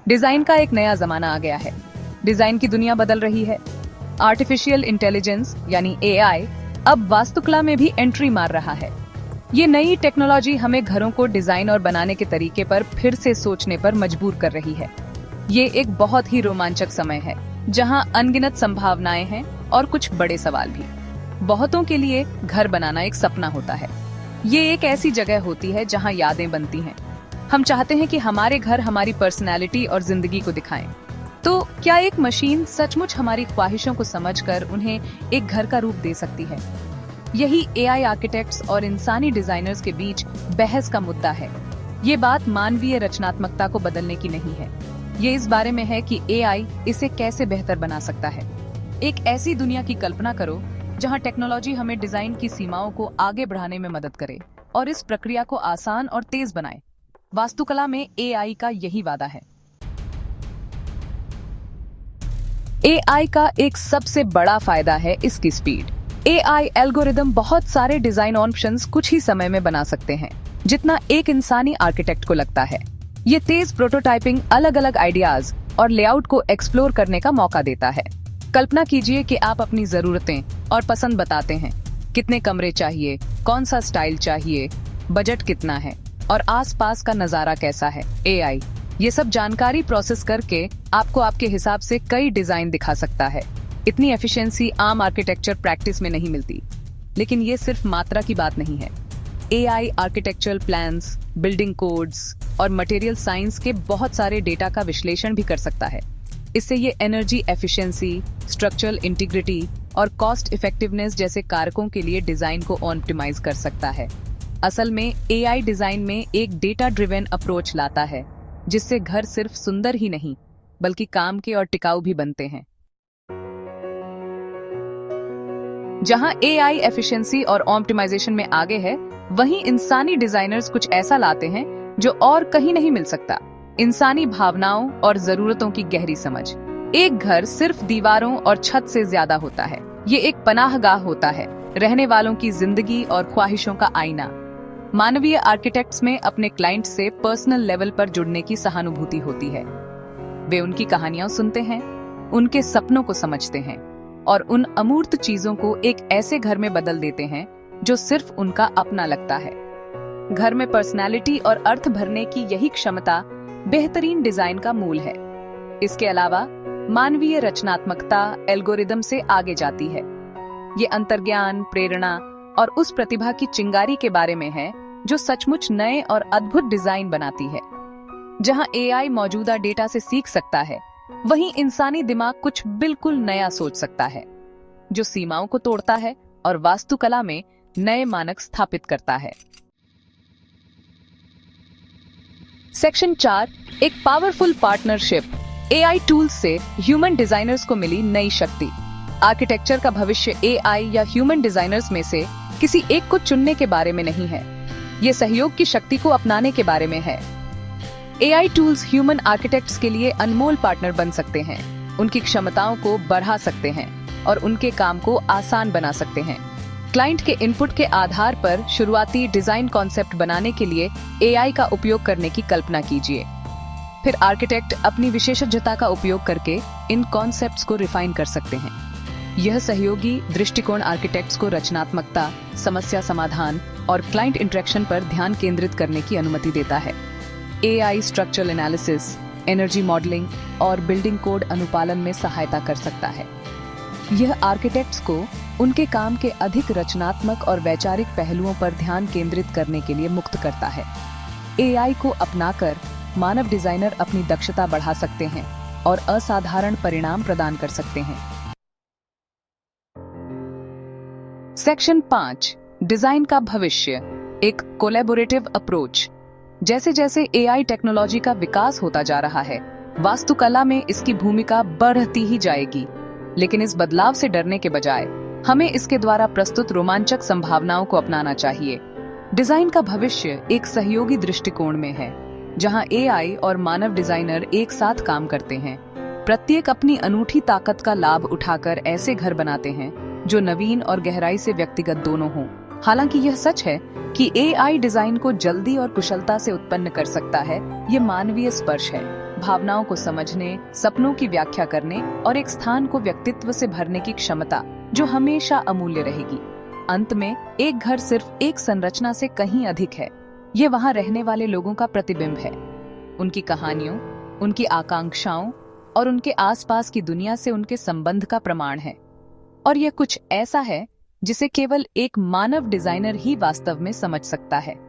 Design का एक नया जमाना आ गया है। डिजाइन की दुनिया बदल रही है। आर्टिफिशियल इंटेलिजेंस यानी एआई अब वास्तुकला में भी एंट्री मार रहा है। ये नई टेक्नोलॉजी हमें घरों को डिजाइन और बनाने के तरीके पर फिर से सोचने पर मजबूर कर रही है। ये एक बहुत ही रोमांचक समय है, जहां अनगिनत संभावनाएं हैं और कुछ बड़े सवाल भी। बहुतों के लिए घर बनाना एक सपना होता है। ये एक ऐसी जगह होती है जहां यादें बनती हैं। हम चाहते हैं कि हमारे घर हमारी पर्सनैलिटी और जिंदगी को दिखाएं। तो क्या एक मशीन सचमुच हमारी ख्वाहिशों को समझकर उन्हें एक घर का रूप दे सकती है? यही एआई आर्किटेक्ट्स और इंसानी डिजाइनर्स के बीच बहस का मुद्दा है। ये बात मानवीय रचनात्मकता को बदलने की नहीं है। ये इस बारे में है कि एआई इसे कैसे बेहतर बना सकता है। एक ऐसी दुनिया की कल्पना करो जहां टेक्नोलॉजी हमें डिजाइन की सीमाओं को आगे बढ़ाने में मदद करे और इस प्रक्रिया को आसान और तेज बनाए। वास्तुकला में एआई का यही वादा है। एआई का एक सबसे बड़ा फायदा है इसकी स्पीड। एआई एल्गोरिदम बहुत सारे डिजाइन ऑप्शंस कुछ ही समय में बना सकते हैं, जितना एक इंसानी आर्किटेक्ट को लगता है। ये तेज प्रोटोटाइपिंग अलग अलग आइडियाज और लेआउट को एक्सप्लोर करने का मौका देता है। कल्पना कीजिए कि आप अपनी जरूरतें और पसंद बताते हैं, कितने कमरे चाहिए, कौन सा स्टाइल चाहिए, बजट कितना है और आसपास का नजारा कैसा है। एआई ये सब जानकारी प्रोसेस करके आपको आपके हिसाब से कई डिजाइन दिखा सकता है। इतनी एफिशिएंसी आम आर्किटेक्चर प्रैक्टिस में नहीं मिलती। लेकिन ये सिर्फ मात्रा की बात नहीं है। AI architectural plans, building codes और मटेरियल साइंस के बहुत सारे डेटा का विश्लेषण भी कर सकता है। इससे ये एनर्जी एफिशिएंसी, स्ट्रक्चरल इंटीग्रिटी और कॉस्ट इफेक्टिवनेस जैसे कारकों के लिए डिजाइन को ऑप्टिमाइज कर सकता है। असल में एआई डिजाइन में एक डेटा ड्रिवन अप्रोच लाता है, जिससे घर सिर्फ सुंदर ही नहीं बल्कि काम के और टिकाऊ भी बनते हैं। जहां एआई एफिशिएंसी और ऑप्टिमाइजेशन में आगे है, वहीं इंसानी डिजाइनर्स कुछ ऐसा लाते हैं जो और कहीं नहीं मिल सकता। इंसानी भावनाओं और जरूरतों की गहरी समझ। एक घर सिर्फ दीवारों और छत से ज्यादा होता है। ये एक पनाहगाह होता है, रहने वालों की जिंदगी और ख्वाहिशों का आईना। मानवीय आर्किटेक्ट्स में अपने क्लाइंट से पर्सनल लेवल पर जुड़ने की सहानुभूति होती है। वे उनकी कहानियां सुनते हैं, उनके सपनों को समझते हैं और उन अमूर्त चीजों को एक ऐसे घर में बदल देते हैं जो सिर्फ उनका अपना लगता है। घर में पर्सनैलिटी और अर्थ भरने की यही क्षमता बेहतरीन डिजाइन का मूल है। इसके अलावा मानवीय रचनात्मकता एल्गोरिदम से आगे जाती है। ये अंतर्ज्ञान, प्रेरणा और उस प्रतिभा की चिंगारी के बारे में है जो सचमुच नए और अद्भुत डिजाइन बनाती है। जहां एआई मौजूदा डेटा से सीख सकता है, वहीं इंसानी दिमाग कुछ बिल्कुल नया सोच सकता है, जो सीमाओं को तोड़ता है और वास्तुकला में नए मानक स्थापित करता है। सेक्शन 4, एक पावरफुल पार्टनरशिप। एआई टूल्स से ह्यूमन डिजाइनर्स को मिली नई शक्ति। आर्किटेक्चर का भविष्य एआई या ह्यूमन डिजाइनर्स में से किसी एक को चुनने के बारे में नहीं है। ये सहयोग की शक्ति को अपनाने के बारे में है। एआई टूल्स ह्यूमन आर्किटेक्ट्स के लिए अनमोल पार्टनर बन सकते हैं, उनकी क्षमताओं को बढ़ा सकते हैं और उनके काम को आसान बना सकते हैं। क्लाइंट के इनपुट के आधार पर शुरुआती डिजाइन कॉन्सेप्ट बनाने के लिए एआई का उपयोग करने की कल्पना कीजिए। फिर आर्किटेक्ट अपनी विशेषज्ञता का उपयोग करके इन कॉन्सेप्ट्स को रिफाइन कर सकते हैं। यह सहयोगी दृष्टिकोण आर्किटेक्ट्स को रचनात्मकता, समस्या समाधान और क्लाइंट इंटरेक्शन पर ध्यान केंद्रित करने की अनुमति देता है। AI structural analysis, energy modelling और बिल्डिंग कोड अनुपालन में सहायता कर सकता है। यह आर्किटेक्ट्स को उनके काम के अधिक रचनात्मक और वैचारिक पहलुओं पर ध्यान केंद्रित करने के लिए मुक्त करता है। एआई को अपनाकर मानव डिजाइनर अपनी दक्षता बढ़ा सकते हैं और असाधारण परिणाम प्रदान कर सकते हैं। सेक्शन 5, डिजाइन का भविष्य, एक कोलैबोरेटिव अप्रोच। जैसे जैसे एआई टेक्नोलॉजी का विकास होता जा रहा है, वास्तुकला में इसकी भूमिका बढ़ती ही जाएगी। लेकिन इस बदलाव से डरने के बजाय हमें इसके द्वारा प्रस्तुत रोमांचक संभावनाओं को अपनाना चाहिए। डिजाइन का भविष्य एक सहयोगी दृष्टिकोण में है, जहां एआई और मानव डिजाइनर एक साथ काम करते हैं। प्रत्येक अपनी अनूठी ताकत का लाभ उठाकर ऐसे घर बनाते हैं जो नवीन और गहराई से व्यक्तिगत दोनों हों। हालांकि यह सच है कि एआई डिजाइन को जल्दी और कुशलता से उत्पन्न कर सकता है, ये मानवीय स्पर्श है। भावनाओं को समझने, सपनों की व्याख्या करने और एक स्थान को व्यक्तित्व से भरने की क्षमता जो हमेशा अमूल्य रहेगी। अंत में एक घर सिर्फ एक संरचना से कहीं अधिक है। ये वहां रहने वाले लोगों का प्रतिबिंब है, उनकी कहानियों, उनकी आकांक्षाओं और उनके आसपास की दुनिया से उनके संबंध का प्रमाण है। और यह कुछ ऐसा है जिसे केवल एक मानव डिजाइनर ही वास्तव में समझ सकता है।